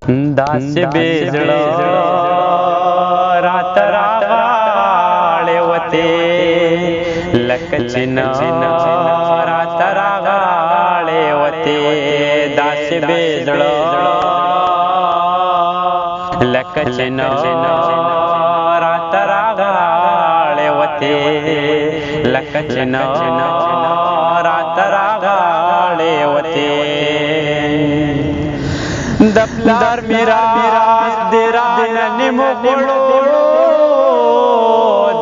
داسې بې زړه راته راغاړې وتې لکه چې نه راته راغاړې وتې داسې بې زړه لکه چې نه راته راغاړې وتې لکه چې نه راته راغاړې وتې د پلار میراث دې رانه نیمو کړو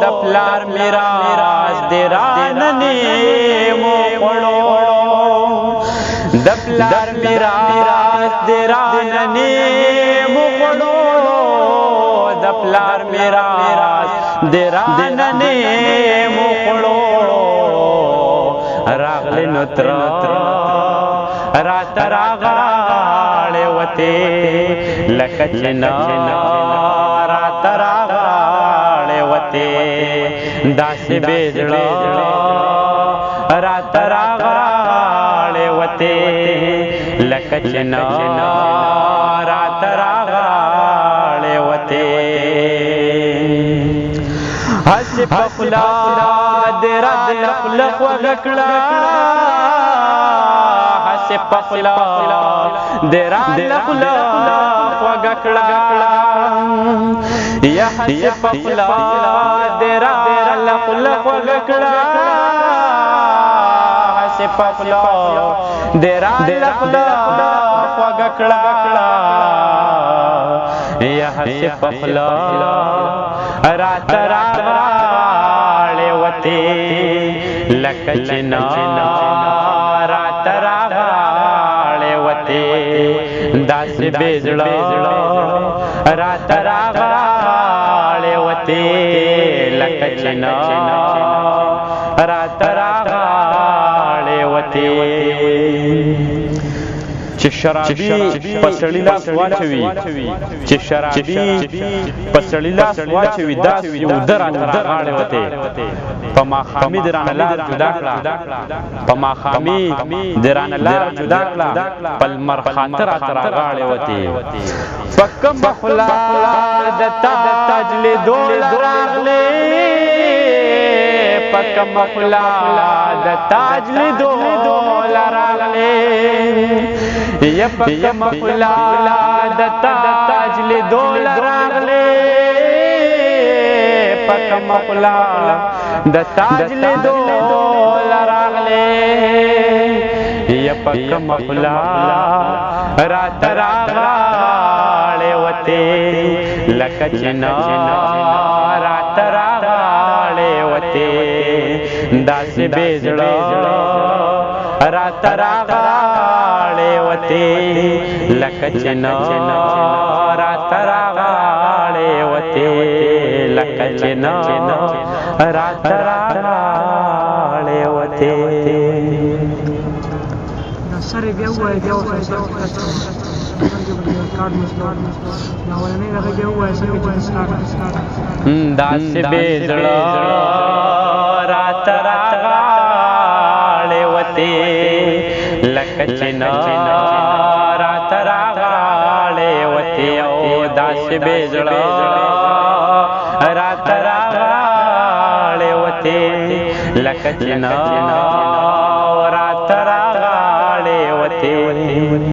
د پلار میراث دې رانه نیمو کړو د پلار میراث دې رانه نیمو کړو د پلار میراث دې رانه نیمو کړو راغلی نو تر راته راغاړې وتې لکه چې نه راته راغاړې وتې داسې بې زړه راته راغاړې وتې لکه چې نه راته راغاړې وتې هسې په خوله دې راته خوله خوږه کړه هسې په خوله دې راته خوله خوږه کړه یا هسې په خوله دې راته خوله خوږه کړه هسې په خوله دې راته خوله خوږه کړه یا هسې په خوله راته راغاړې وتې لکه چې نه راته راغاړې وتې داسې بې زړه راته راغاړې وتې لکه چې نه راته راغاړې وتې چې شرابي په سړي لاس واچوي چې شرابي په سړي لاس واچوي داسې اوده راته راغاړې وتې په ماښامي دې رانه لار جدا کړه په ماښامي دې رانه لار جدا کړه په لمر خاته راته راغاړې وتې په کومه خوله د تاج لیدو راغلې په کومه خوله د تاج لیدو راغلې یا په کومه خوله د تاج لیدو راغلې په کومه خوله د تاج لیدو راغلې یا په کومه خوله راته راغاړې وتې لکه چې نه راته راغاړې وتې داسې بې زړه راته راغاړې وتې لکه چې نه راته راغاړې وتې لکه چې نه راته راغاړې وتې سره بیا وایي بیا وایي داسې بې زړه راته راغاړې وتې لکه چې نه راته راغاړې وتې او داسې بې زړه راته راغاړې وتې لکه چې نه